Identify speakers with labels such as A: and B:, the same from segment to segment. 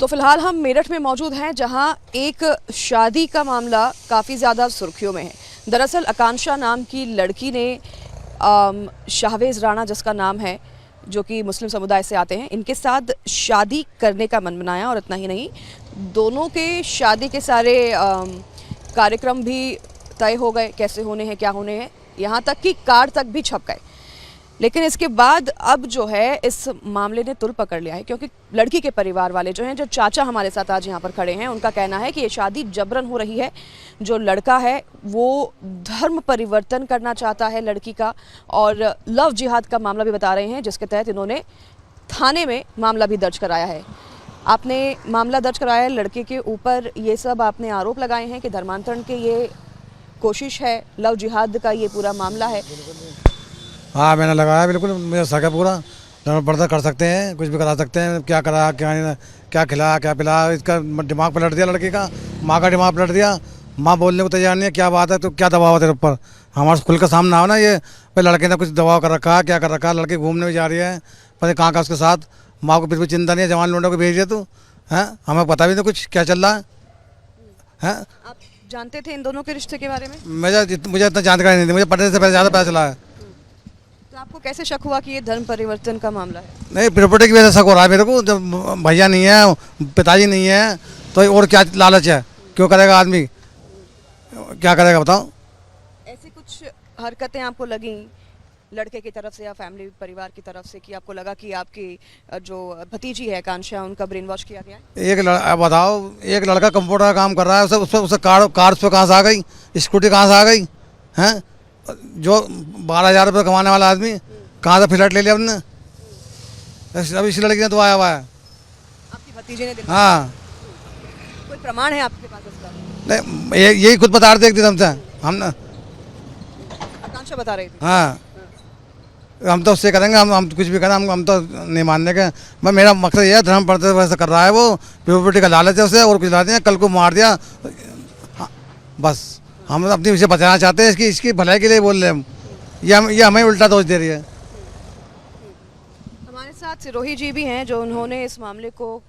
A: तो फिलहाल हम मेरठ में मौजूद हैं, जहां एक शादी का मामला काफ़ी ज़्यादा सुर्खियों में है। दरअसल आकांक्षा नाम की लड़की ने शाहवेज़ राणा, जिसका नाम है, जो कि मुस्लिम समुदाय से आते हैं, इनके साथ शादी करने का मन बनाया। और इतना ही नहीं, दोनों के शादी के सारे कार्यक्रम भी तय हो गए, कैसे होने हैं, क्या होने हैं, यहाँ तक कि कार्ड तक भी छप गए। लेकिन इसके बाद अब जो है इस मामले ने तुल पकड़ लिया है, क्योंकि लड़की के परिवार वाले जो हैं, जो चाचा हमारे साथ आज यहाँ पर खड़े हैं, उनका कहना है कि ये शादी जबरन हो रही है। जो लड़का है वो धर्म परिवर्तन करना चाहता है लड़की का, और लव जिहाद का मामला भी बता रहे हैं, जिसके तहत इन्होंने थाने में मामला भी दर्ज कराया है। आपने मामला दर्ज कराया है लड़के के ऊपर, ये सब आपने आरोप लगाए हैं कि धर्मांतरण के ये कोशिश है, लव जिहाद का ये पूरा मामला है।
B: हाँ, मैंने लगाया, बिल्कुल मेरा शक है पूरा। पर्दा कर सकते हैं, कुछ भी करा सकते हैं, क्या करा, क्या खिलाया, क्या पिलाया, इसका दिमाग पलट दिया लड़की का, माँ का दिमाग पलट दिया। माँ बोलने को तैयार नहीं है, क्या बात है, तो क्या दबाव है तेरे ऊपर, हमारे खुल का सामना हो ना। ये भाई लड़के ने कुछ दबाव कर रखा है, क्या कर रखा है, लड़की घूमने में जा रही है, पता कहाँ का उसके साथ, माँ को बिल्कुल चिंता नहीं है, जवान लौंडों को भेज दिया तू, हैं, हमें पता भी नहीं कुछ क्या चल रहा है।
A: आप जानते थे इन दोनों के रिश्ते के बारे में?
B: मुझे इतना जानकारी नहीं थी, मुझे पढ़ने से पहले ज़्यादा पता चला है।
A: तो आपको कैसे शक हुआ कि ये धर्म परिवर्तन का मामला है?
B: नहीं, प्रॉपर्टी की वजह से शक हो रहा है मेरे को। जब भैया नहीं है, पिताजी नहीं है, तो और क्या लालच है, क्यों करेगा आदमी, क्या करेगा बताओ।
A: ऐसी कुछ हरकतें आपको लगी लड़के की तरफ से या फैमिली परिवार की तरफ से, कि आपको लगा कि आपकी जो भतीजी है आकांक्षा, उनका ब्रेन वॉश किया गया है?
B: अब बताओ, एक लड़का कंप्यूटर का काम कर रहा है, उसे कार पे कहाँ से आ गई, स्कूटी कहाँ से आ गई, हैं, जो 12,000 रुपये कमाने वाला आदमी कहाँ से फ्लैट ले लिया अपने। अब इस लड़की ने तो आया हुआ है,
A: आपकी भतीजी ने?
B: हाँ।
A: कोई प्रमाण है आपके पास इसका?
B: नहीं, यही खुद बता रहे थे एकदम से, हम ना,
A: आकांक्षा बता रही थी।
B: हाँ, हम तो उससे करेंगे, हम कुछ भी करें, हम तो नहीं मानने के। मैं, मेरा मकसद ये है, धर्म पड़ते वैसे कर रहा है वो, प्रॉपर्टी का लालच है उसे, और कुछ लाते हैं, कल को मार दिया, हाँ, बस हम अपनी उसे बचाना चाहते हैं, इसकी भलाई के लिए बोल रहे हैं हम। ये हमें उल्टा दोष दे रही है।
A: हमारे साथ सिरोही जी भी हैं, जो उन्होंने इस मामले को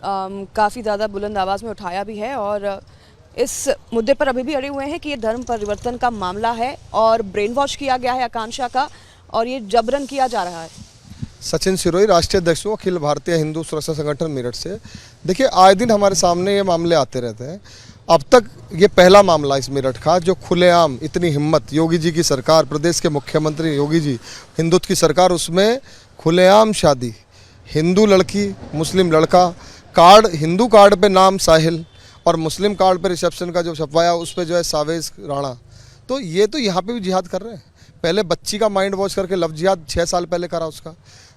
A: काफ़ी ज़्यादा बुलंद आवाज़ में उठाया भी है, और इस मुद्दे पर अभी भी अड़े हुए हैं कि ये धर्म परिवर्तन का मामला है और ब्रेन वॉश किया गया है आकांक्षा का, और ये जबरन किया जा रहा है।
C: सचिन सिरोही, राष्ट्रीय अध्यक्ष हूँ अखिल भारतीय हिंदू सुरक्षा संगठन मेरठ से। देखिए, आए दिन हमारे सामने ये मामले आते रहते हैं। अब तक ये पहला मामला इस मेरठ का जो खुलेआम, इतनी हिम्मत, योगी जी की सरकार, प्रदेश के मुख्यमंत्री योगी जी, हिंदुत्व की सरकार, उसमें खुलेआम शादी, हिंदू लड़की मुस्लिम लड़का, कार्ड हिंदू कार्ड पे नाम साहिल और मुस्लिम कार्ड पे रिसेप्शन का जो छपवाया उस पर जो है शाहवेज़ राणा। तो ये तो यहाँ पे भी जिहाद कर रहे हैं। पहले बच्ची का माइंड वॉश करके लव जिहाद 6 साल पहले करा उसका,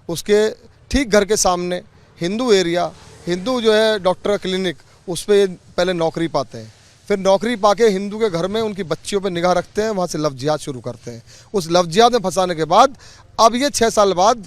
C: उसके ठीक घर के सामने हिंदू एरिया, हिंदू जो है डॉक्टर क्लिनिक, उस पर पहले नौकरी पाते हैं, फिर नौकरी पाके हिंदू के घर में उनकी बच्चियों पे निगाह रखते हैं, वहाँ से लव जिहाद शुरू करते हैं। उस लव जिहाद में फंसाने के बाद अब ये 6 साल बाद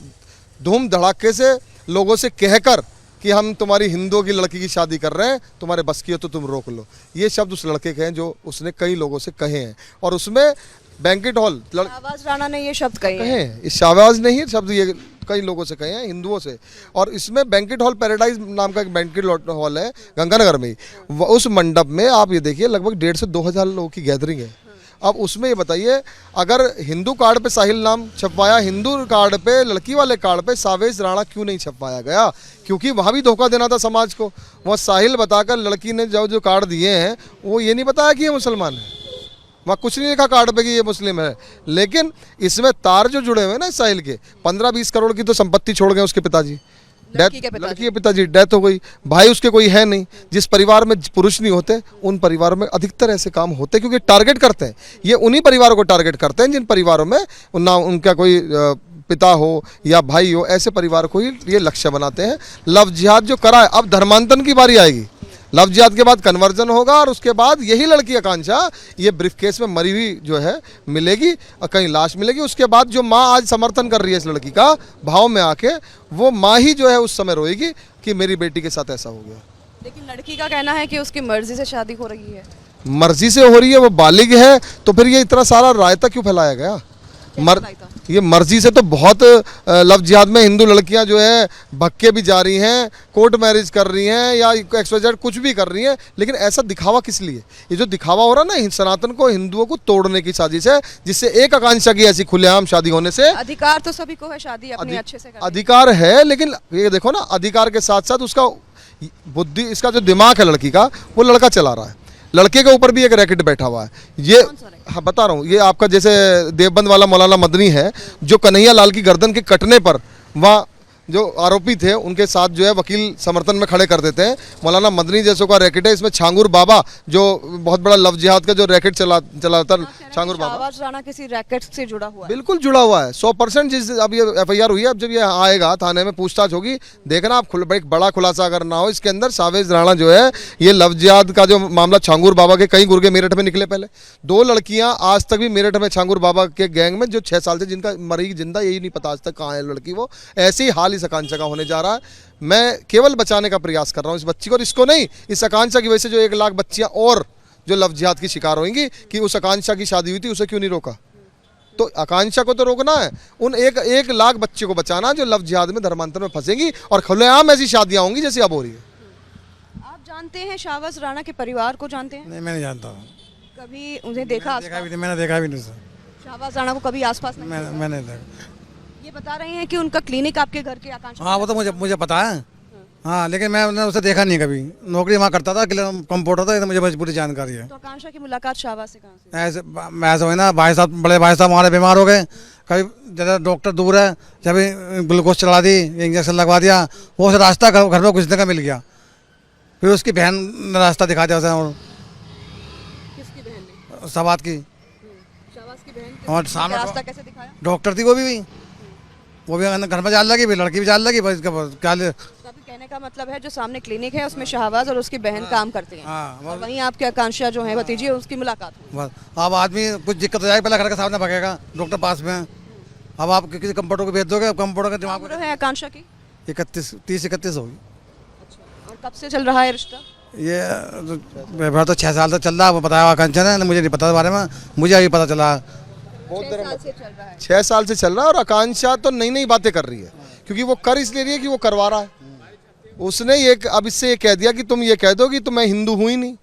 C: धूम धड़ाके से लोगों से कहकर कि हम तुम्हारी हिंदुओं की लड़की की शादी कर रहे हैं, तुम्हारे बस की हो तो तुम रोक लो। ये शब्द उस लड़के के हैं जो उसने कई लोगों से कहे हैं, और उसमें बैंकेट हॉल,
A: शाहबाज राणा ने ये शब्द कहे
C: हैं। इस शाहबाज ने ही शब्द ये कई लोगों से कहे हैं, हिंदुओं से। और इसमें बैंकेट हॉल पैराडाइज नाम का एक बैंकेट हॉल है गंगानगर में, उस मंडप में आप ये देखिए लगभग 1,500 से 2,000 लोगों की गैदरिंग है। अब उसमें ये बताइए, अगर हिंदू कार्ड पे साहिल नाम छपवाया, हिंदू कार्ड पे, लड़की वाले कार्ड पे शाहवेज़ राणा क्यों नहीं छपवाया गया? क्योंकि वहाँ भी धोखा देना था समाज को। वहाँ साहिल बताकर लड़की ने जो कार्ड दिए हैं वो ये नहीं बताया कि ये मुसलमान है, वहाँ कुछ नहीं लिखा कार्ड पे कि ये मुस्लिम है। लेकिन इसमें तार जो जुड़े हुए हैं ना साहिल के, 15-20 करोड़ की तो संपत्ति छोड़ गए उसके पिताजी, लड़की के पिताजी डेथ हो गई, भाई उसके कोई है नहीं। जिस परिवार में पुरुष नहीं होते उन परिवारों में अधिकतर ऐसे काम होते हैं, क्योंकि टारगेट करते हैं, ये उन्हीं परिवारों को टारगेट करते हैं जिन परिवारों में ना उनका कोई पिता हो या भाई हो, ऐसे परिवार को ही ये लक्ष्य बनाते हैं। लव जिहाद जो करा है, अब धर्मांतरण की बारी आएगी। लव जिहाद के बाद कन्वर्जन होगा, और उसके बाद यही लड़की आकांक्षा ये ब्रीफकेस में मरी हुई जो है मिलेगी, और कहीं लाश मिलेगी। उसके बाद जो माँ आज समर्थन कर रही है इस लड़की का, भाव में आके, वो माँ ही जो है उस समय रोएगी कि मेरी बेटी के साथ ऐसा हो गया।
A: लेकिन लड़की का कहना है कि उसकी मर्जी से शादी हो रही है।
C: मर्जी से हो रही है, वो बालिग है, तो फिर ये इतना सारा रायता क्यों फैलाया गया? ये मर्जी से तो बहुत लव जिहाद में हिंदू लड़कियां जो है भक्के भी जा रही हैं, कोर्ट मैरिज कर रही हैं या XYZ कुछ भी कर रही हैं, लेकिन ऐसा दिखावा किस लिए? ये जो दिखावा हो रहा है ना, सनातन को, हिंदुओं को तोड़ने की साजिश है, जिससे एक आकांक्षा की ऐसी खुलेआम शादी होने से
A: अधिकार तो सभी को है शादी अपनी अच्छे से करने
C: अधिकार है, लेकिन ये देखो ना, अधिकार के साथ साथ उसका बुद्धि, इसका जो दिमाग है लड़की का, वो लड़का चला रहा है। लड़के के ऊपर भी एक रैकेट बैठा हुआ है। ये हाँ बता रहा हूँ, ये आपका जैसे देवबंद वाला मौलाना मदनी है, जो कन्हैया लाल की गर्दन के कटने पर वहाँ जो आरोपी थे उनके साथ जो है वकील समर्थन में खड़े कर देते हैं। मौलाना मदनी जैसों का रैकेट है। इसमें छांगुर बाबा जो बहुत बड़ा लव जिहाद का जो रैकेट चलाता छांगुर बाबा,
A: शाहबाज राणा किसी रैकेट से जुड़ा हुआ है।
C: बिल्कुल जुड़ा हुआ है 100%। जिस अब ये FIR हुई है, अब जब ये आएगा थाने में पूछताछ होगी, देखना आप, एक बड़ा खुलासा अगर ना हो इसके अंदर। शाहबाज राणा जो है, ये लव जिहाद का जो मामला छांगुर बाबा के कई गुर्गे मेरठ में निकले। पहले 2 लड़कियां आज तक भी मेरठ में छांगुर बाबा के गैंग में, जो 6 साल से जिनका मरी जिंदा यही नहीं पता आज तक कहाँ है लड़की, वो ऐसे ही हाल इस आकांक्षा का होने जा रहा है। मैं केवल बचाने का प्रयास कर रहा हूँ इस बच्ची को, और इसको नहीं, इस आकांक्षा की वजह से जो 1 लाख बच्चियां और जो लव जिहाद की शिकार होंगी, कि उस आकांक्षा की शादी हुई थी, उसे क्यों नहीं रोका? तो आकांक्षा को तो रोकना है, उन 1 लाख बच्चे को बचाना जो लव जिहाद में धर्मांतर में फंसेंगी, और खुलेआम ऐसी शादियां होंगी जैसी अब हो रही है।
A: आप जानते हैं शाहबाज राणा के परिवार को जानते हैं?
B: नहीं, मैं नहीं जानता हूँ।
A: कभी उन्हें देखा?
B: मैंने देखा भी नहीं सर।
A: शाहबाज राणा को कभी आसपास नहीं देखा?
B: मैंने देखा।
A: ये बता रहे हैं कि उनका क्लिनिक आपके घर के आकांक्षा?
B: हाँ, वो तो मुझे पता है। हाँ, लेकिन मैंने उसे देखा नहीं कभी। नौकरी वहाँ करता था, कंप्यूटर था, तो मुझे बस पूरी जानकारी है।
A: तो आकांक्षा की मुलाकात शाहबाज से कहाँ से?
B: ऐसे हुई ना, भाई साहब, बड़े भाई साहब हमारे बीमार हो गए, कभी ज़्यादा डॉक्टर दूर है, जब ग्लूकोज चला दी, इंजेक्शन लगवा दिया, वो उसे रास्ता घर में घुसने का मिल गया। फिर उसकी बहन ने रास्ता दिखा दिया उसे। और
A: किसकी बहन ने?
B: सवात की,
A: शाहबाज की बहन।
B: और सामने
A: रास्ता कैसे दिखाया?
B: डॉक्टर थी वो भी घर में जाने लगी, भी लड़की भी जाने लगी। बस क्या
A: तो अभी कहने का मतलब है, जो सामने क्लिनिक है उसमें शाहबाज और उसकी बहन काम करते हैं।
B: हाँ,
A: और वहीं आपके आकांक्षा जो है भतीजी, उसकी मुलाकात हुई।
B: बस अब आदमी कुछ दिक्कत हो जाएगी, पहले घर के सामने भगेगा, डॉक्टर पास में है। अब आप किसी कंप्यूटर को भेज दोगे, अब कंप्यूटर का दिमाग
A: उम्र है आकांक्षा की?
B: 31 होगी।
A: और कब से चल रहा है रिश्ता?
B: ये व्यवहार तो 6 साल से चल रहा है, वो बताया आकांक्षा ने, मुझे नहीं पता बारे में, मुझे अभी पता चला।
A: 6 साल से चल रहा है।
C: 6 साल से चल रहा है, और आकांक्षा तो नई नई बातें कर रही है, क्योंकि वो कर इसलिए रही है कि वो करवा रहा है। उसने ये अब इससे ये कह दिया कि तुम ये कह दो कि तो मैं हिंदू हूँ ही नहीं,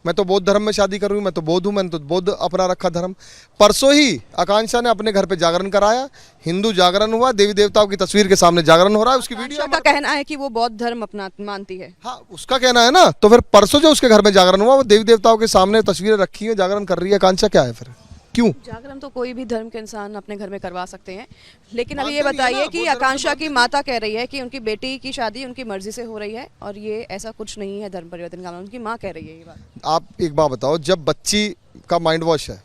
C: मैं तो बौद्ध धर्म में शादी कर रही हूँ, मैं तो बौद्ध हूँ, मैंने तो बौद्ध अपना रखा धर्म। परसों ही आकांक्षा ने अपने घर पे जागरण कराया, हिंदू जागरण हुआ, देवी देवताओं की तस्वीर के सामने जागरण हो रहा है। उसकी वीडियो
A: का कहना है कि वो बौद्ध धर्म अपना मानती है।
C: हाँ, उसका कहना है ना। तो फिर परसों जो उसके घर में जागरण हुआ, वो देवी देवताओं के सामने तस्वीरें रखी है, जागरण कर रही है। आकांक्षा क्या है फिर? क्यों?
A: जागरण तो कोई भी धर्म के इंसान अपने घर में करवा सकते हैं, लेकिन अभी ये बताइए कि आकांक्षा की माता कह रही है कि उनकी बेटी की शादी उनकी मर्जी से हो रही है, और ये ऐसा कुछ नहीं है धर्म परिवर्तन का। उनकी माँ कह रही है ये बात।
C: आप एक बात बताओ, जब बच्ची का माइंड वॉश है,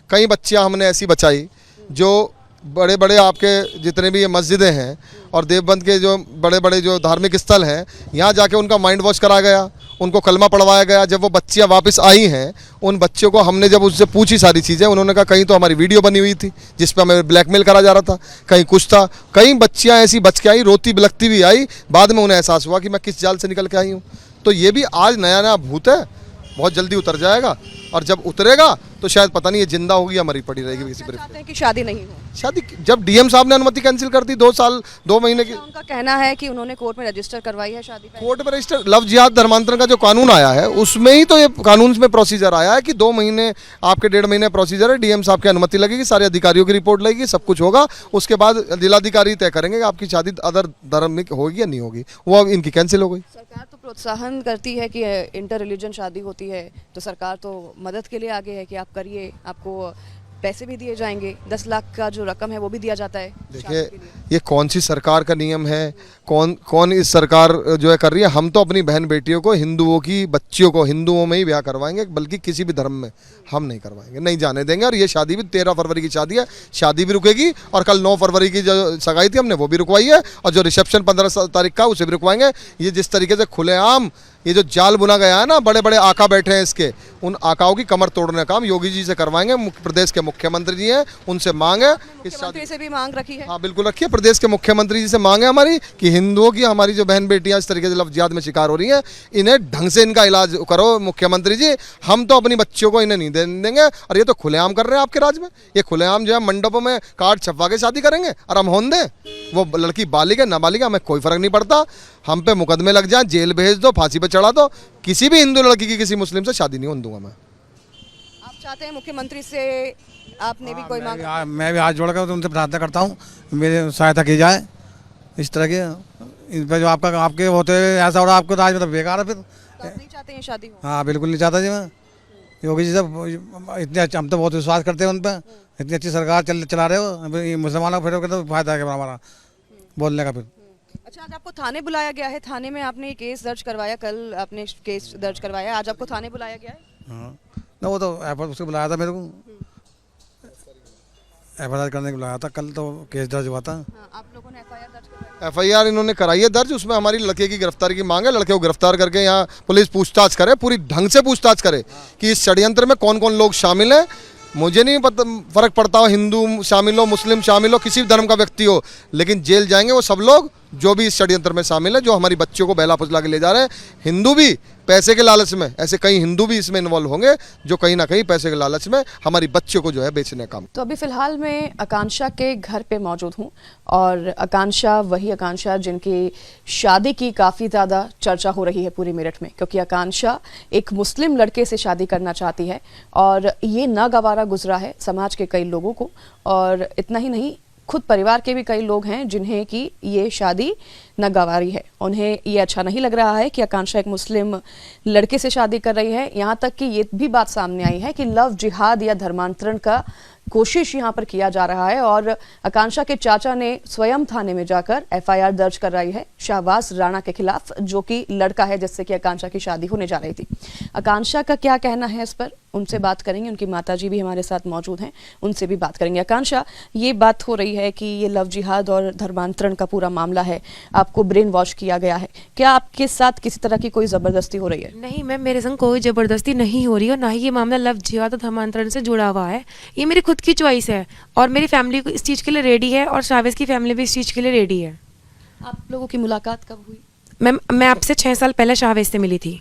C: कई बच्चियां हमने ऐसी बचाई जो बड़े बड़े आपके जितने भी ये मस्जिदें हैं और देवबंद के जो बड़े बड़े जो धार्मिक स्थल हैं, यहाँ जाके उनका माइंड वॉश कराया गया, उनको कलमा पढ़वाया गया। जब वो बच्चियाँ वापस आई हैं, उन बच्चों को हमने जब उससे पूछी सारी चीज़ें, उन्होंने कहा कहीं तो हमारी वीडियो बनी हुई थी जिस पे हमें ब्लैकमेल करा जा रहा था, कहीं कुछ था। कई बच्चियाँ ऐसी बच के आई, रोती बिलखती भी आई, बाद में उन्हें एहसास हुआ कि मैं किस जाल से निकल के आई हूँ। तो ये भी आज नया नया भूत है, बहुत जल्दी उतर जाएगा, और जब उतरेगा तो शायद पता नहीं ये जिंदा होगी या मरी पड़ी रहेगी किसी पर।
A: चाहते हैं कि शादी नहीं हो।
C: शादी जब डीएम साहब ने अनुमति कैंसिल कर दी 2 साल 2 महीने की,
A: उनका कहना है कि उन्होंने कोर्ट में रजिस्टर करवाई है शादी पहले।
C: कोर्ट में रजिस्टर, लव जिहाद धर्मांतरण का जो कानून आया है उसमें ही तो ये कानून में प्रोसीजर आया है कि 2 महीने आपके 1.5 महीने प्रोसीजर है, डीएम साहब की अनुमति लगेगी, सारे अधिकारियों की रिपोर्ट लगेगी, सब कुछ होगा, उसके बाद जिलाधिकारी तय करेंगे कि आपकी शादी अदर धर्म में होगी या नहीं होगी। वो अब इनकी कैंसिल हो गई।
A: सरकार तो प्रोत्साहन करती है कि इंटर रिलीजन शादी होती है, तो सरकार तो मदद के लिए आगे है कि आप करिए, आपको पैसे भी दिए जाएंगे, 10 लाख का जो रकम है वो भी दिया जाता है।
C: देखिए, ये कौन सी सरकार का नियम है, कौन इस सरकार जो है कर रही है। हम तो अपनी बहन बेटियों को, हिंदुओं की बच्चियों को हिंदुओं में ही ब्याह करवाएंगे, बल्कि किसी भी धर्म में हम नहीं करवाएंगे, नहीं जाने देंगे। और ये शादी भी 13 फरवरी की शादी है, शादी भी रुकेगी, और कल 9 फरवरी की जो सगाई थी हमने वो भी रुकवाई है, और जो रिसेप्शन 15 तारीख का उसे भी रुकवाएंगे। ये जिस तरीके से खुलेआम ये जो जाल बुना गया है ना, बड़े बड़े आका बैठे हैं इसके, उन आकाओं की कमर तोड़ने का काम योगी जी से करवाएंगे। प्रदेश के मुख्यमंत्री जी हैं, उनसे मांग है इस
A: मुख्यमंत्री से भी मांग रखी है।
C: हाँ बिल्कुल रखिए, प्रदेश के मुख्यमंत्री जी से मांग है हमारी कि हिंदुओं की, हमारी जो बहन बेटियां इस तरीके से लफ्जियात में शिकार हो रही हैं, इन्हें ढंग से इनका इलाज करो मुख्यमंत्री जी। हम तो अपनी बच्चियों को इन्हें नहीं देंगे। और ये तो खुलेआम कर रहे हैं आपके राज्य में, ये खुलेआम जो है मंडपों में कार्ड छपवा के शादी करेंगे और हम होने दें। वो लड़की बालिग है नाबालिग है, हमें कोई फर्क नहीं पड़ता। हम पे मुकदमे लग जाए, जेल भेज दो, फांसी पे चढ़ा दो, किसी भी हिंदू लड़की की किसी मुस्लिम से शादी नहीं होने दूंगा मैं।
A: आप चाहते हैं मुख्यमंत्री से आपने भी कोई मांग?
B: मैं भी हाथ जोड़कर उनसे प्रार्थना करता हूँ, मेरी सहायता की जाए इस तरह की। इन पर जो आपके होते ऐसा हो रहा है, आपको राज में तो बेकार है फिर।
A: तो आप नहीं चाहते हैं शादी हो?
B: हाँ बिल्कुल नहीं चाहता जी मैं। योगी जी से इतने हम तो बहुत विश्वास करते हैं उन पर, इतनी अच्छी सरकार चला रहे हो। अभी मुसलमानों को फिर तो फायदा है हमारा बोलने का फिर।
A: अच्छा, आज आपको थाने बुलाया गया है, थाने में आपने केस दर्ज करवाया, कल आपने केस दर्ज करवाया, आज आपको थाने बुलाया गया है?
B: हाँ ना, वो तो एफआईआर उसको बुलाया था मेरे को, एफआईआर करने को बुलाया था, कल तो केस दर्ज हुआ था।
A: हाँ, आप लोगों ने एफआईआर दर्ज करवाई?
C: एफआईआर इन्होंने कराई है दर्ज, उसमें हमारी लड़के की गिरफ्तारी की मांग है। लड़के को गिरफ्तार करके यहाँ पुलिस पूछताछ करे, पूरी ढंग से पूछताछ करे कि इस षड्यंत्र में कौन कौन लोग शामिल हैं। मुझे नहीं पता फर्क पड़ता हो हिंदू शामिल हो, मुस्लिम शामिल हो, किसी भी धर्म का व्यक्ति हो, लेकिन जेल जाएंगे वो सब लोग जो भी इस षड्यंत्र में शामिल है, जो हमारी बच्चियों को बहला फुसला के ले जा रहे हैं। हिंदू भी पैसे के लालच में, ऐसे कई हिंदू भी इसमें इन्वॉल्व होंगे जो कहीं ना कहीं पैसे के लालच में हमारी बच्चियों को जो है बेचने का।
A: तो अभी फिलहाल मैं आकांक्षा के घर पे मौजूद हूँ और आकांक्षा वही आकांक्षा जिनकी शादी की काफ़ी ज़्यादा चर्चा हो रही है पूरी मेरठ में, क्योंकि आकांक्षा एक मुस्लिम लड़के से शादी करना चाहती है और ये नागवारा गुजरा है समाज के कई लोगों को। और इतना ही नहीं, खुद परिवार के भी कई लोग हैं जिन्हें कि ये शादी नागवारी है। उन्हें ये अच्छा नहीं लग रहा है कि आकांक्षा एक मुस्लिम लड़के से शादी कर रही है। यहाँ तक कि ये भी बात सामने आई है कि लव जिहाद या धर्मांतरण का कोशिश यहाँ पर किया जा रहा है और आकांक्षा के चाचा ने स्वयं थाने में जाकर एफआईआर दर्ज कराई है शाहबाज राणा के खिलाफ, जो कि लड़का है जिससे कि आकांक्षा की शादी होने जा रही थी। आकांक्षा का क्या कहना है इस पर, उनसे बात करेंगे। उनकी माताजी भी हमारे साथ मौजूद हैं, उनसे भी बात करेंगे। आकांक्षा, ये बात हो रही है कि ये लव जिहाद और धर्मांतरण का पूरा मामला है, आपको ब्रेन वॉश किया गया है, क्या आपके साथ किसी तरह की कोई जबरदस्ती हो रही है?
D: नहीं मैम, मेरे संग कोई ज़बरदस्ती नहीं हो रही और ना ही ये मामला लव जिहाद और धर्मांतरण से जुड़ा हुआ है। ये मेरी खुद की चॉइस है और मेरी फैमिली इस चीज़ के लिए रेडी है और शावेज की फैमिली भी इस चीज़ के लिए रेडी है।
A: आप लोगों की मुलाकात कब हुई?
D: मैम, मैं आपसे 6 साल पहले शावेज से मिली थी,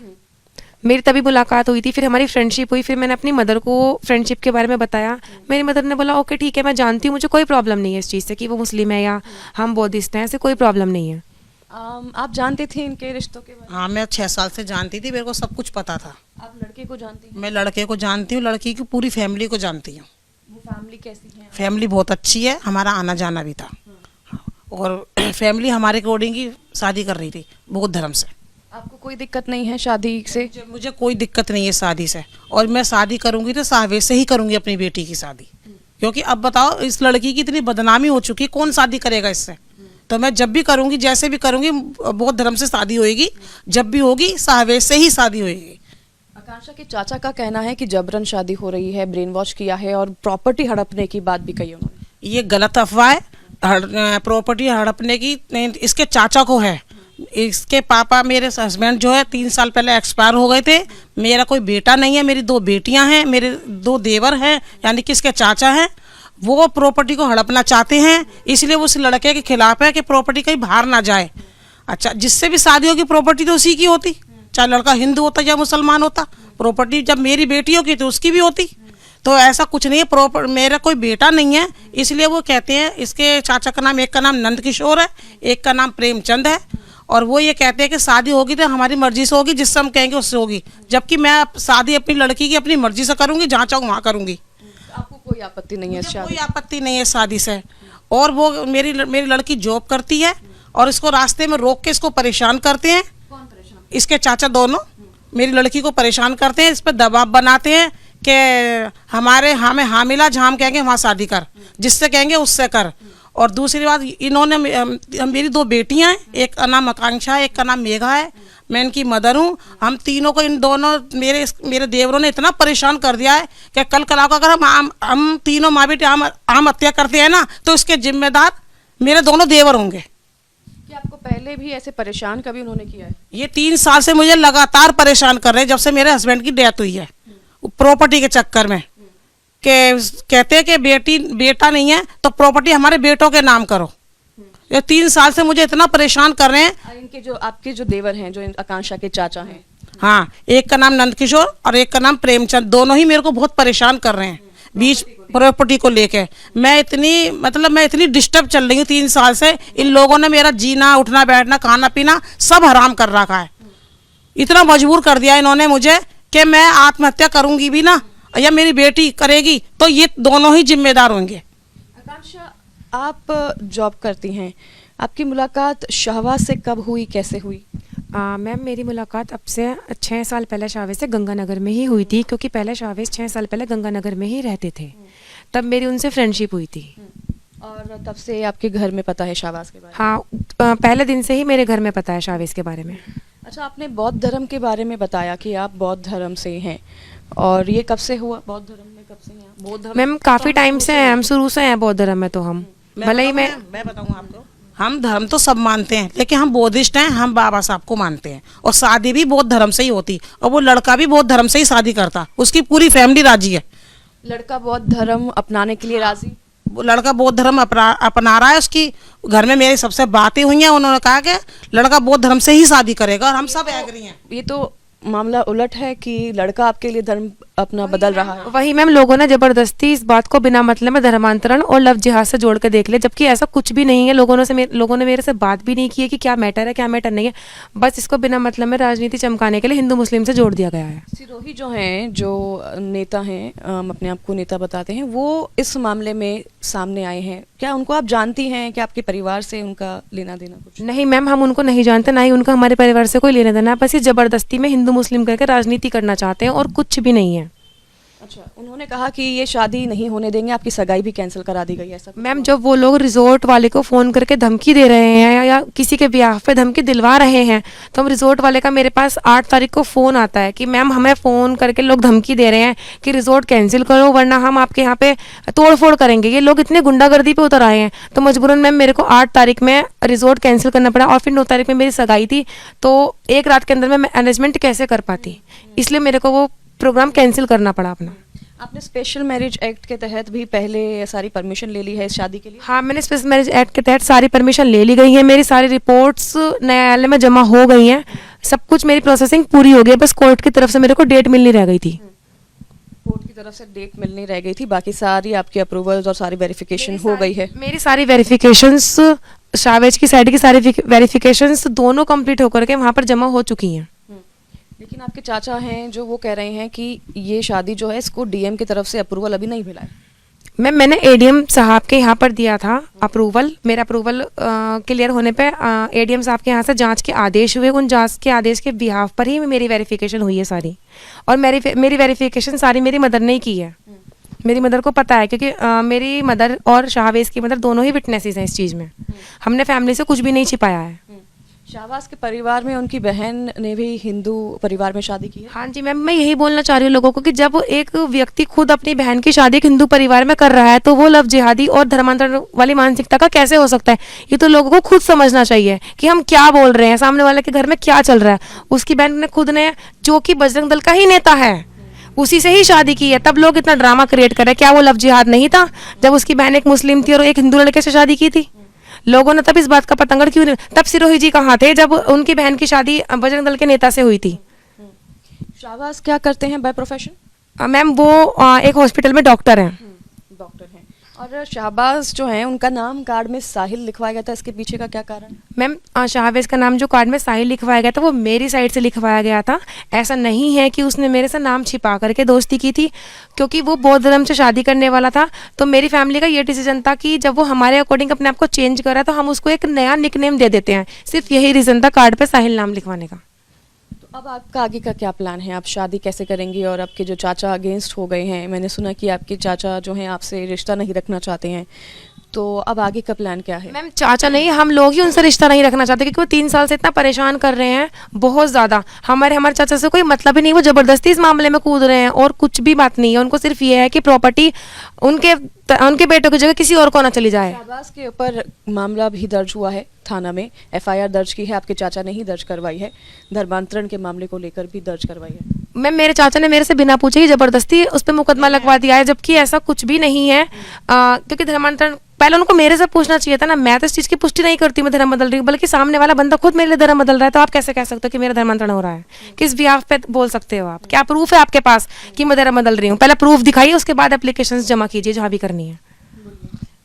D: मेरी तभी मुलाकात हुई थी, फिर हमारी फ्रेंडशिप हुई, फिर मैंने अपनी मदर को फ्रेंडशिप के बारे में बताया। मेरी मदर ने बोला ओके ठीक है, मैं जानती हूँ, मुझे कोई प्रॉब्लम नहीं है इस चीज़ से कि वो मुस्लिम है या हम बौद्धिस्ट हैं, ऐसे कोई प्रॉब्लम नहीं है।
A: आप जानते थे इनके रिश्तों के बारे में?
E: हाँ, मैं 6 साल से जानती थी, मेरे को सब कुछ पता था।
A: आप लड़के को जानती हैं?
E: मैं लड़के को जानती हूँ, लड़की की पूरी फैमिली को जानती हूँ।
A: वो फैमिली कैसी है?
E: फैमिली बहुत अच्छी है, हमारा आना जाना भी था और फैमिली हमारे अकॉर्डिंग ही शादी कर रही थी, बौद्ध धर्म से।
A: आपको कोई दिक्कत नहीं है शादी से?
E: मुझे कोई दिक्कत नहीं है शादी से, और मैं शादी करूँगी तो शाहवेज से ही करूँगी अपनी बेटी की शादी, क्योंकि अब बताओ इस लड़की की इतनी बदनामी हो चुकी है, कौन शादी करेगा इससे। तो मैं जब भी करूँगी, जैसे भी करूँगी, बौद्ध धर्म से शादी होएगी, जब भी होगी शाहवेज से ही शादी होएगी।
A: आकांक्षा के चाचा का कहना है कि जबरन शादी हो रही है, ब्रेन वॉश किया है और प्रॉपर्टी हड़पने की बात भी कही उन्होंने।
E: ये गलत अफवाह है। प्रॉपर्टी हड़पने की इसके चाचा को है। इसके पापा, मेरे हस्बैंड जो है 3 साल पहले एक्सपायर हो गए थे। मेरा कोई बेटा नहीं है, मेरी 2 बेटियां हैं, मेरे 2 देवर हैं, यानी कि इसके चाचा हैं। वो प्रॉपर्टी को हड़पना चाहते हैं, इसलिए वो उस लड़के के खिलाफ है कि प्रॉपर्टी कहीं बाहर ना जाए। अच्छा, जिससे भी शादी होगी प्रॉपर्टी तो उसी की होती, चाहे लड़का हिंदू होता या मुसलमान होता। प्रॉपर्टी जब मेरी बेटियों की तो उसकी भी होती। तो ऐसा कुछ नहीं है, मेरा कोई बेटा नहीं है, इसलिए वो कहते हैं। इसके चाचा का नाम, एक का नाम नंद किशोर है, एक का नाम प्रेमचंद है, और वो ये कहते हैं कि शादी होगी तो हमारी मर्जी से होगी, जिससे हम कहेंगे उससे होगी, जबकि मैं शादी अपनी लड़की की अपनी मर्जी से करूँगी, जहाँ चाहूँ वहाँ करूँगी।
A: आपको कोई आपत्ति नहीं है इस शादी?
E: कोई आपत्ति नहीं है शादी से। और वो मेरी लड़की जॉब करती है और इसको रास्ते में रोक के इसको परेशान करते हैं।
A: कौन परेशान?
E: इसके चाचा दोनों मेरी लड़की को परेशान करते हैं, इस पर दबाव बनाते हैं कि हमें हामिला, जहाँ हम कहेंगे वहाँ शादी कर, जिससे कहेंगे उससे कर। और दूसरी बात, इन्होंने मेरी 2 बेटियां हैं, एक का नाम आकांक्षा है, एक का नाम मेघा है, मैं इनकी मदर हूँ। हम तीनों को, इन दोनों मेरे देवरों ने इतना परेशान कर दिया है कि कल कला को अगर हम तीनों माँ बेटी आम हत्या करते हैं ना, तो इसके जिम्मेदार मेरे दोनों देवर होंगे।
A: क्या आपको पहले भी ऐसे परेशान कभी उन्होंने किया है?
E: ये 3 साल से मुझे लगातार परेशान कर रहे हैं, जब से मेरे हस्बैंड की डेथ हुई है, प्रॉपर्टी के चक्कर में। कहते हैं कि बेटा नहीं है तो प्रॉपर्टी हमारे बेटों के नाम करो। ये 3 साल से मुझे इतना परेशान कर रहे हैं।
A: और इनके जो आपके जो देवर हैं, जो आकांक्षा के चाचा हैं,
E: हाँ, एक का नाम नंदकिशोर और एक का नाम प्रेमचंद, दोनों ही मेरे को बहुत परेशान कर रहे हैं बीच प्रॉपर्टी को लेके। मैं इतनी डिस्टर्ब चल रही हूँ 3 साल से। इन लोगों ने मेरा जीना, उठना, बैठना, खाना पीना सब हराम कर रखा है। इतना मजबूर कर दिया इन्होंने मुझे कि मैं आत्महत्या करूंगी भी ना या मेरी बेटी करेगी तो ये दोनों ही जिम्मेदार होंगे।
A: आकांक्षा, आप जॉब करती हैं, आपकी मुलाकात शहबाज से कब हुई, कैसे हुई?
D: मैम मेरी मुलाकात अब से 6 साल पहले शाहवेज से गंगानगर में ही हुई थी, क्योंकि पहले शाहवेज 6 साल पहले गंगानगर में ही रहते थे। तब मेरी उनसे फ्रेंडशिप हुई थी।
A: और तब से आपके घर में पता है शहबाज के बारे में?
D: हाँ, पहले दिन से ही मेरे घर में पता है शाहवेज के बारे में।
A: अच्छा, आपने बौद्ध धर्म के बारे में बताया कि आप बौद्ध धर्म से हैं, और ये कब से हुआ? बौद्ध धर्म में कब से हैं आप? बौद्ध धर्म
D: मैम काफ़ी टाइम से हैं, हम शुरू से हैं बौद्ध धर्म में। तो हम भले ही मैं
E: बताऊँ आपको, हम धर्म तो सब मानते हैं, लेकिन हम बौद्धिस्ट हैं, हम बाबा साहब को मानते हैं। और शादी भी बौद्ध धर्म से ही होती, और वो लड़का भी बौद्ध धर्म से ही शादी करता, उसकी पूरी फैमिली राजी है।
A: लड़का बौद्ध धर्म अपनाने के लिए राजी?
E: वो लड़का बौद्ध धर्म अपना रहा है। उसकी घर में मेरी सबसे बातें हुई हैं, उन्होंने कहा कि लड़का बौद्ध धर्म से ही शादी करेगा, और हम सब एग्री हैं।
A: ये तो मामला उलट है कि लड़का आपके लिए धर्म अपना बदल रहा है।
D: वही मैम, लोगों ने जबरदस्ती इस बात को बिना मतलब में धर्मांतरण और लव जिहाद से जोड़ के देख लिया, जबकि ऐसा कुछ भी नहीं है। लोगों ने मेरे से बात भी नहीं की है कि क्या मैटर है, क्या मैटर नहीं है। बस इसको बिना मतलब में राजनीति चमकाने के लिए हिंदू मुस्लिम से जोड़ दिया गया है।
A: सिरोही जो हैं, जो नेता हैं, अपने आप को नेता बताते हैं, वो इस मामले में सामने आए हैं। क्या उनको आप जानती हैं? क्या आपके परिवार से उनका लेना देना कुछ?
D: नहीं मैम, हम उनको नहीं जानते, ना ही उनका हमारे परिवार से कोई लेना देना है। बस ये जबरदस्ती में हिंदू मुस्लिम करके राजनीति करना चाहते हैं और कुछ भी नहीं है।
A: अच्छा, उन्होंने कहा कि ये शादी नहीं होने देंगे, आपकी सगाई भी कैंसिल करा दी गई, ऐसा?
D: मैम जब वो लोग रिजॉर्ट वाले को फ़ोन करके धमकी दे रहे हैं या किसी के ब्याह पे धमकी दिलवा रहे हैं, तो हम रिजॉर्ट वाले का मेरे पास 8 तारीख को फ़ोन आता है कि मैम हमें फ़ोन करके लोग धमकी दे रहे हैं कि रिजॉर्ट कैंसिल करो वरना हम आपके यहाँ पे तोड़फोड़ करेंगे। ये लोग इतने गुंडागर्दी पे उतर आए हैं। तो मजबूरन मैम मेरे को 8 तारीख में रिजॉर्ट कैंसिल करना पड़ा, और फिर 9 तारीख में मेरी सगाई थी। तो एक रात के अंदर मैं मैनेजमेंट कैसे कर पाती, इसलिए मेरे को वो प्रोग्राम कैंसिल करना पड़ा अपना।
A: आपने स्पेशल मैरिज एक्ट के तहत भी पहले सारी परमिशन ले ली है इस शादी के लिए?
D: हाँ, मैंने स्पेशल मैरिज एक्ट के तहत सारी परमिशन ले ली गई है। मेरी सारी रिपोर्ट्स न्यायालय में जमा हो गई हैं, सब कुछ मेरी प्रोसेसिंग पूरी हो गई है। बस कोर्ट की तरफ से मेरे को डेट मिलनी रह गई थी।
A: कोर्ट की तरफ से डेट मिलनी रह गई थी, बाकी सारी आपकी अप्रूवल्स और सारी वेरिफिकेशन हो गई है?
D: मेरी सारी वेरिफिकेशंस, शाहवेज की साइड की सारी वेरिफिकेशंस दोनों कंप्लीट होकर के वहाँ पर जमा हो चुकी हैं।
A: लेकिन आपके चाचा हैं जो वो कह रहे हैं कि ये शादी जो है इसको डीएम की तरफ से अप्रूवल अभी नहीं मिला है।
D: मैंने एडीएम साहब के यहाँ पर दिया था अप्रूवल। मेरा अप्रूवल क्लियर होने पे एडीएम साहब के यहाँ से जांच के आदेश हुए। उन जांच के आदेश के बिहाफ पर ही मेरी वेरिफिकेशन हुई है सारी। और मेरी वेरिफिकेशन सारी मेरी मदर ने ही की है। मेरी मदर को पता है, क्योंकि मेरी मदर और शाहवेज की मदर दोनों ही विटनेसेस हैं इस चीज़ में। हमने फैमिली से कुछ भी नहीं छिपाया है।
A: शाहबाज के परिवार में उनकी बहन ने भी हिंदू परिवार में शादी की है?
D: हाँ जी मैम, मैं यही बोलना चाह रही हूँ लोगों को कि जब एक व्यक्ति खुद अपनी बहन की शादी एक हिंदू परिवार में कर रहा है, तो वो लव जिहादी और धर्मांतरण वाली मानसिकता का कैसे हो सकता है। ये तो लोगों को खुद समझना चाहिए कि हम क्या बोल रहे हैं, सामने वाले के घर में क्या चल रहा है। उसकी बहन ने खुद ने, जो कि बजरंग दल का ही नेता है, उसी से ही शादी की है। तब लोग इतना ड्रामा क्रिएट कर रहे हैं। क्या वो लव जिहाद नहीं था जब उसकी बहन एक मुस्लिम थी और एक हिंदू लड़के से शादी की थी? लोगों ने तब इस बात का पतंगड़ क्यों नहीं? तब सिरोही जी कहाँ थे जब उनकी बहन की शादी बजरंग दल के नेता से हुई थी?
A: शाहबाज क्या करते हैं बाय प्रोफेशन?
D: मैम वो एक हॉस्पिटल में डॉक्टर हैं।
A: डॉक्टर हैं। और शाहबाज जो हैं उनका नाम कार्ड में साहिल लिखवाया गया था, इसके पीछे का क्या कारण?
D: मैम शाहवेज का नाम जो कार्ड में साहिल लिखवाया गया था वो मेरी साइड से लिखवाया गया था। ऐसा नहीं है कि उसने मेरे से नाम छिपा करके दोस्ती की थी, क्योंकि वो बौद्ध धर्म से शादी करने वाला था। तो मेरी फैमिली का ये डिसीजन था कि जब वो हमारे अकॉर्डिंग अपने आप को चेंज कर रहा है तो हम उसको एक नया निकनेम दे देते हैं। सिर्फ यही रीज़न था कार्ड पे साहिल नाम लिखवाने का।
A: तो अब आपका आगे का क्या प्लान है? आप शादी कैसे करेंगी? और आपके जो चाचा अगेंस्ट हो गए हैं, मैंने सुना कि आपके चाचा जो हैं आपसे रिश्ता नहीं रखना चाहते हैं, तो अब आगे का प्लान क्या है?
D: मैम चाचा नहीं, हम लोग ही उनसे रिश्ता नहीं रखना चाहते क्योंकि वो 3 साल से इतना परेशान कर रहे हैं, बहुत ज़्यादा। हमारे चाचा से कोई मतलब ही नहीं, वो ज़बरदस्ती इस मामले में कूद रहे हैं और कुछ भी बात नहीं है। उनको सिर्फ ये है कि प्रॉपर्टी उनके बेटों की जगह किसी और को ना चली जाए।
A: शाहबाज के ऊपर मामला भी दर्ज हुआ है थाना में, एफआईआर दर्ज की है, आपके चाचा ने ही दर्ज करवाई है, धर्मांतरण के मामले को लेकर भी दर्ज करवाई है।
D: मैम मेरे चाचा ने मेरे से बिना पूछे ही जबरदस्ती उस पर मुकदमा लगवा दिया है, जबकि ऐसा कुछ भी नहीं है। क्योंकि धर्मांतरण पहले उनको मेरे से पूछना चाहिए था ना। मैं तो इस चीज़ की पुष्टि नहीं करती मैं धर्म बदल रही हूँ, बल्कि सामने वाला बंदा खुद मेरे लिए धर्म बदल रहा है, तो आप कैसे कह सकते हो कि मेरा धर्मांतरण हो रहा है? किस बिहाफ पे बोल सकते हो आप? क्या प्रूफ है आपके पास कि मैं धर्म बदल रही हूँ? पहले प्रूफ दिखाइए, उसके बाद एप्लीकेशन जमा कीजिए जहाँ भी करनी है।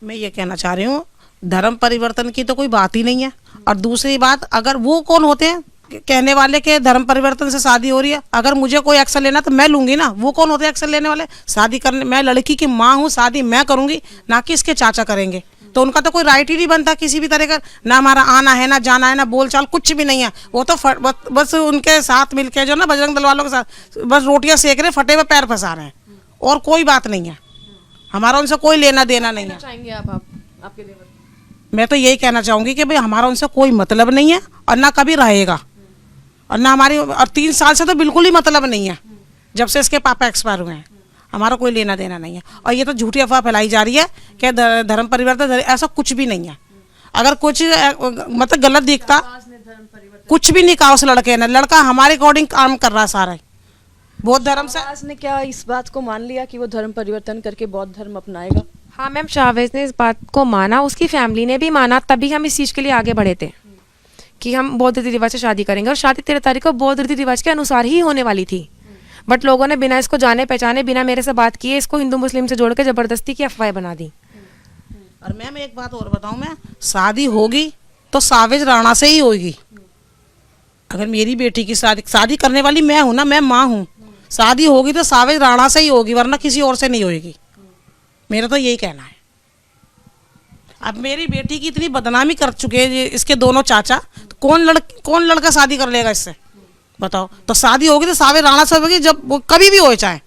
E: मैं ये कहना चाह रही हूँ, धर्म परिवर्तन की तो कोई बात ही नहीं है। और दूसरी बात, अगर वो कौन होते हैं कहने वाले के धर्म परिवर्तन से शादी हो रही है? अगर मुझे कोई एक्शन लेना तो मैं लूंगी ना। वो कौन होते हैं एक्शन लेने वाले? शादी करने, मैं लड़की की माँ हूँ, शादी मैं करूंगी, ना कि इसके चाचा करेंगे। तो उनका तो कोई राइट ही नहीं बनता किसी भी तरह का, ना हमारा आना है, ना जाना है, ना बोलचाल, कुछ भी नहीं है। वो तो बस उनके साथ मिलके जो ना बजरंग दल वालों के साथ बस रोटियां सेक रहे, फटे हुए पैर फंसा रहे हैं, और कोई बात नहीं है। हमारा उनसे कोई लेना देना नहीं है।
A: चाहेंगे आप आपके देवर?
E: मैं तो यही कहना चाहूँगी कि भाई हमारा उनसे कोई मतलब नहीं है, और ना कभी रहेगा, और ना हमारी, और 3 साल से तो बिल्कुल ही मतलब नहीं है, जब से इसके पापा एक्सपायर हुए हैं। हमारा कोई लेना देना नहीं है। और ये तो झूठी अफवाह फैलाई जा रही है कि धर्म परिवर्तन, ऐसा कुछ भी नहीं है। अगर कुछ मतलब गलत दिखता, कुछ भी नहीं कहा उस लड़के ने। लड़का हमारे अकॉर्डिंग काम कर रहा है सारा, बौद्ध धर्म से।
A: शाहबाज ने क्या इस बात को मान लिया कि वो धर्म परिवर्तन करके बौद्ध धर्म अपनाएगा?
D: हाँ मैम, शाहबाज ने इस बात को माना, उसकी फैमिली ने भी माना, तभी हम इस चीज़ के लिए आगे बढ़े थे कि हम बौद्ध रीति रिवाज से शादी करेंगे। और शादी 13 तारीख को बौद्ध रीति रिवाज के अनुसार ही होने वाली थी, बट लोगों ने बिना इसको जाने पहचाने, बिना मेरे से बात किए, इसको हिंदू मुस्लिम से जोड़ के जबरदस्ती की अफवाह बना दी।
E: और मैम एक बात और बताऊं, मैं शादी होगी तो सावेज राणा से ही होगी। अगर मेरी बेटी की शादी करने वाली मैं हूं ना, मैं माँ हूं, शादी होगी तो सावेज राणा से ही होगी, वरना किसी और से नहीं होगी। मेरा तो यही कहना है। अब मेरी बेटी की इतनी बदनामी कर चुके हैं इसके दोनों चाचा, तो कौन लड़का शादी कर लेगा इससे, बताओ? तो शादी होगी तो सावेज राणा से होगी, जब वो कभी भी हो, चाहे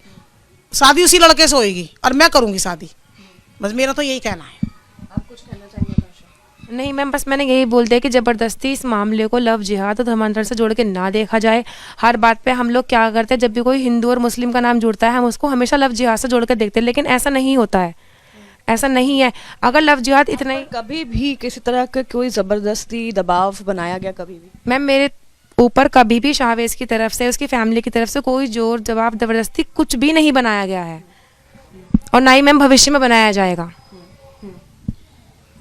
E: शादी उसी लड़के से होगी, और मैं करूँगी शादी। बस मेरा तो यही कहना है।
A: आप कुछ कहना चाहेंगे आकांक्षा?
D: नहीं मैम, बस मैंने यही बोल दिया कि ज़बरदस्ती इस मामले को लव जिहाद और धर्मांतरण से जोड़ के ना देखा जाए। हर बात पे हम लोग क्या करते हैं, जब भी कोई हिंदू और मुस्लिम का नाम जुड़ता है, हम उसको हमेशा लव जिहाद से जोड़ कर देखते हैं, लेकिन ऐसा नहीं होता है, ऐसा नहीं है। अगर लव जिहाद इतना ही,
A: कभी भी किसी तरह का कोई जबरदस्ती दबाव बनाया गया कभी भी?
D: मैम मेरे ऊपर कभी भी शाहबाज की तरफ से, उसकी फैमिली की तरफ से कोई जोर जवाब जबरदस्ती कुछ भी नहीं बनाया गया है, और ना ही मैम भविष्य में बनाया जाएगा।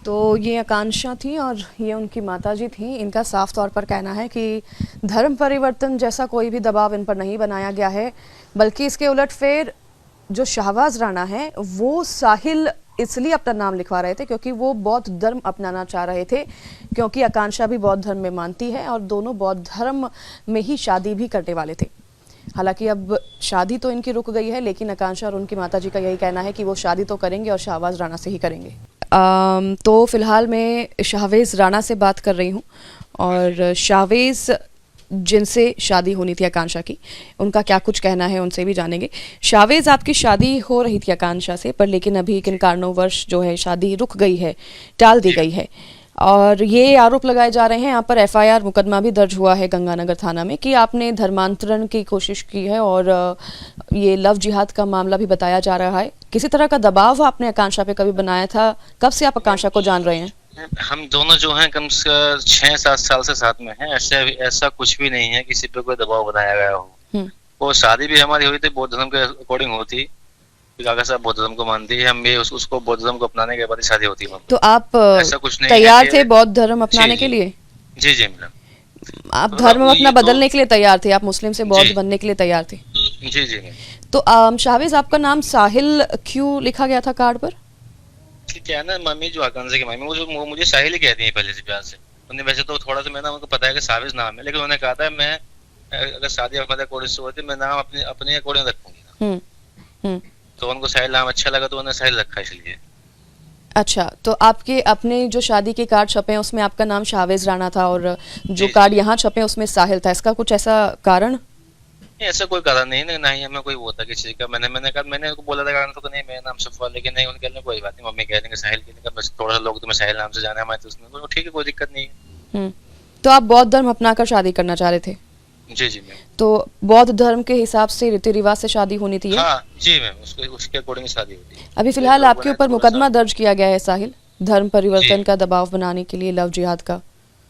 A: तो ये आकांक्षा थी और ये उनकी माताजी थी। इनका साफ तौर पर कहना है कि धर्म परिवर्तन जैसा कोई भी दबाव इन पर नहीं बनाया गया है, बल्कि इसके उलटफेर जो शाहबाज राणा है वो साहिल इसलिए अपना नाम लिखवा रहे थे क्योंकि वो बौद्ध धर्म अपनाना चाह रहे थे, क्योंकि आकांक्षा भी बौद्ध धर्म में मानती है और दोनों बौद्ध धर्म में ही शादी भी करने वाले थे। हालांकि अब शादी तो इनकी रुक गई है, लेकिन आकांक्षा और उनकी माताजी का यही कहना है कि वो शादी तो करेंगे और शाहबाज राणा से ही करेंगे। तो फिलहाल मैं शाहबाज राणा से बात कर रही हूँ, और शाहबाज जिनसे शादी होनी थी आकांक्षा की, उनका क्या कुछ कहना है उनसे भी जानेंगे। शाहबाज, आपकी शादी हो रही थी आकांक्षा से, पर लेकिन अभी किन कारणोंवश जो है शादी रुक गई है, टाल दी गई है, और ये आरोप लगाए जा रहे हैं, यहाँ पर एफआईआर मुकदमा भी दर्ज हुआ है गंगानगर थाना में कि आपने धर्मांतरण की कोशिश की है, और ये लव जिहाद का मामला भी बताया जा रहा है। किसी तरह का दबाव आपने आकांक्षा पे कभी बनाया था? कब से आप आकांक्षा को जान रहे हैं?
F: हम दोनों जो हैं कम से 6-7 साल से साथ में हैं। ऐसा कुछ भी नहीं है किसी पे कोई दबाव बनाया गया हो। वो शादी भी हमारी हुई थी बौद्ध धर्म के अकॉर्डिंग होती, काका साहब बौद्ध धर्म को मानती है, हम भी उसको बौद्ध धर्म को अपनाने के बाद ही शादी होती है।
A: तो आप
F: ऐसा कुछ नहीं
A: तैयार थे बौद्ध धर्म अपनाने के लिए?
F: जी जी मैडम,
A: आप धर्म अपना बदलने के लिए तैयार थे? आप मुस्लिम से बौद्ध बनने के लिए तैयार थे?
F: जी जी।
A: तो शाहबाज, आपका नाम साहिल क्यों लिखा गया था कार्ड पर?
F: क्या है ना, मम्मी जो आकांक्षा की मम्मी वो मुझे साहिल ही कहती है पहले से, प्यार से। उन्हें वैसे तो थोड़ा सा मैंने उनको पता है कि शाहबाज नाम है, लेकिन उन्होंने कहा था मैं अगर शादी हमारे अकॉर्डिंग से होती मैं नाम अपने अकॉर्डिंग रखूंगी। तो उनको साहिल नाम अच्छा लगा तो उन्होंने साहिल रखा इसलिए।
A: अच्छा, तो आपके अपने जो शादी के कार्ड छपे हैं उसमें आपका नाम शाहबाज राणा था, और जो कार्ड यहाँ छपे हैं उसमें साहिल था, इसका कुछ ऐसा कारण?
F: ऐसा कोई कारण नहीं है, ना ही हमें कोई वो था किसी चीज का। मैंने उनको बोला था कारण तो नहीं मेरा नाम सफवाल, लेकिन नहीं उनके लिए कोई बात नहीं, मम्मी कह देंगे साहिल के लिए, बस थोड़ा सा लोग तुम्हें साहिल नाम से जाना है हमारे, तो उसमें ठीक है, कोई दिक्कत नहीं है।
A: तो आप बौद्ध धर्म अपनाकर शादी करना चाह रहे थे?
F: जी जी मैम।
A: तो बौद्ध धर्म के हिसाब से रीति रिवाज से शादी होनी थी?
F: हाँ जी मैम, उसके अकॉर्डिंग शादी होती है।
A: अभी फिलहाल आपके ऊपर
F: थोड़ा
A: मुकदमा
F: सा-
A: दर्ज किया गया है साहिल, धर्म परिवर्तन
F: जी।
A: का दबाव बनाने के लिए, लव जिहाद का।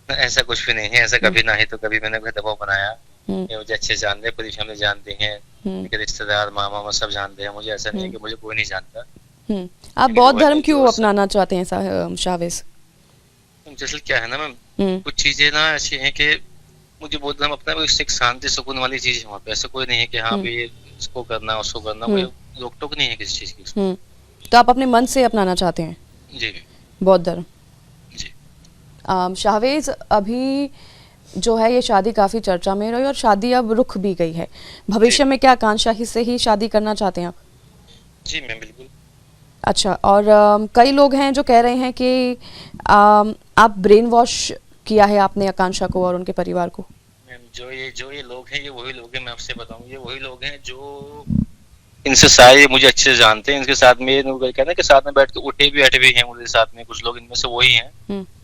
F: ऐसा कुछ भी नहीं है, ऐसा कभी ना ही तो कभी मैंने कोई दबाव बनाया।
A: हम्म,
F: ये मुझे अच्छे से जानते हैं, पूरी फैमिली जानती है, मेरे रिश्तेदार मामा सब जानते हैं मुझे, ऐसा नहीं है कि मुझे कोई नहीं जानता।
A: आप
F: लेकिन
A: बौद्ध
F: वो है
A: धर्म
F: कि
A: क्यों
F: वो
A: अपनाना चाहते हैं शाहवेज?
F: जैसे क्या है ना मैम,
A: हम्म,
F: कुछ चीजें ना ऐसी हैं कि मुझे बहुत हम अपना एक शांति सुकून वाली चीज है वहाँ पे, ऐसा कोई नहीं है कि हाँ भाई इसको करना उसको करना, कोई रोक टोक नहीं है किसी चीज की।
A: तो आप अपने मन से अपनाना चाहते हैं
F: जी
A: बौद्ध धर्म?
F: जी।
A: शाहवेज, अभी जो है ये शादी काफी चर्चा में रही और शादी अब रुक भी गई है, भविष्य में क्या आकांक्षा ही से ही शादी करना चाहते हैं आप?
F: जी मैम बिल्कुल।
A: अच्छा, और कई लोग हैं जो कह रहे हैं कि आप ब्रेन वॉश किया है आपने आकांक्षा को और उनके परिवार को।
F: मैम जो ये लोग हैं, ये वही लोग हैं, मैं आपसे बताऊं, ये वही लोग हैं जो इनसे सारे मुझे अच्छे से जानते हैं, इनके साथ में कहते हैं कि साथ में बैठ के उठे भी बैठे भी हैं मुझे साथ में, कुछ लोग इनमें से वही हैं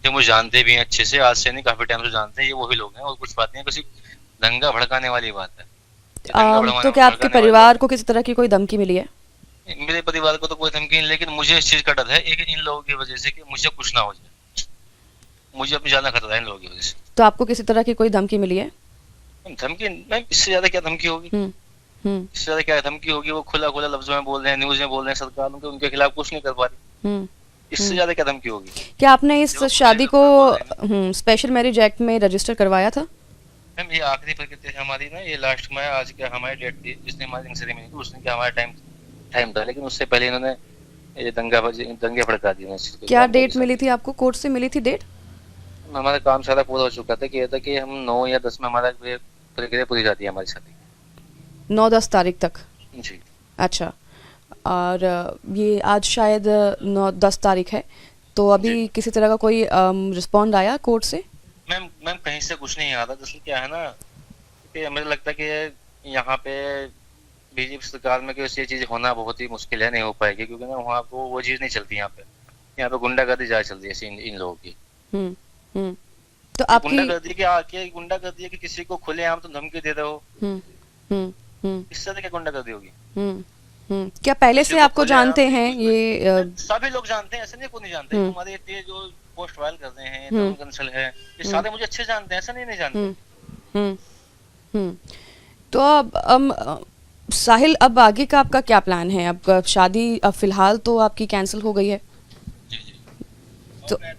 F: जो मुझे जानते भी हैं अच्छे से, आज से नहीं काफी टाइम से जानते हैं, ये वही लोग हैं और कुछ बात नहीं है, किसी दंगा भड़काने वाली बात है। ये दंगा
A: तो क्या आपके
F: भड़काने वाली
A: परिवार को किसी तरह की कोई धमकी मिली है?
F: मेरे परिवार को तो कोई धमकी नहीं, लेकिन मुझे इस चीज का डर है एक इन लोगों की वजह से कि मुझे कुछ ना हो जाए, मुझे अपनी जान खतरा है इन लोगों की वजह से।
A: तो आपको किसी तरह की कोई धमकी मिली है?
F: धमकी मैम, इससे ज्यादा क्या धमकी होगी, इससे ज्यादा क्या धमकी होगी, वो खुला खुला लफ्जों में बोल रहे हैं, न्यूज में बोल रहे हैं, सरकार उनके खिलाफ कुछ नहीं कर पा रही, इससे ज्यादा क्या धमकी होगी।
A: क्या आपने इस शादी को स्पेशल मैरिज एक्ट में रजिस्टर करवाया था?
F: मैम ये आखिरी प्रक्रिया है हमारी ना, ये लास्ट में आज क्या हमारी डेट थी जिसने हमारी रिंग सेरेमनी की, उसने क्या हमारा टाइम था, लेकिन उससे पहले इन्होंने ये दंगे भड़का दिए।
A: क्या डेट मिली थी आपको, कोर्ट से मिली थी डेट?
F: हमारा काम सारा पूरा हो चुका था कि ये था कि हम 9 या 10 में हमारा प्रक्रिया पूरी जाती है हमारी शादी
A: 9-10 तारीख तक?
F: जी।
A: अच्छा, और ये आज शायद 9-10 तारीख है, तो अभी किसी तरह का कोई रिस्पॉन्ड आया कोर्ट से?
F: मैम कहीं से कुछ नहीं आ रहा, जैसे क्या है ना कि मुझे लगता है कि यहाँ पे बीजेपी सरकार में ये चीज होना बहुत ही मुश्किल है, नहीं हो पाएगी, क्योंकि ना वहाँ पे वो चीज नहीं चलती, यहाँ पे गुंडागर्दी ज्यादा चल रही है इन लोगों की।
A: तो आपकी
F: गुंडागर्दी है कि किसी को खुलेआम तुम धमकी दे रहे हो, इससे ज्यादा क्या गुंडागर्दी होगी।
A: क्या पहले से आपको जानते हैं ये?
F: सभी लोग जानते हैं, ऐसे नहीं कोई नहीं जानते, हमारे इतने जो पोस्ट वायरल कर रहे हैं, कंसल है, ये सारे मुझे अच्छे जानते हैं, ऐसा नहीं जानते।
A: तो अब साहिल, अब आगे का आपका क्या प्लान है? अब शादी अब फिलहाल तो आपकी कैंसिल हो गई है,
F: जी जी।
A: तो
F: मैं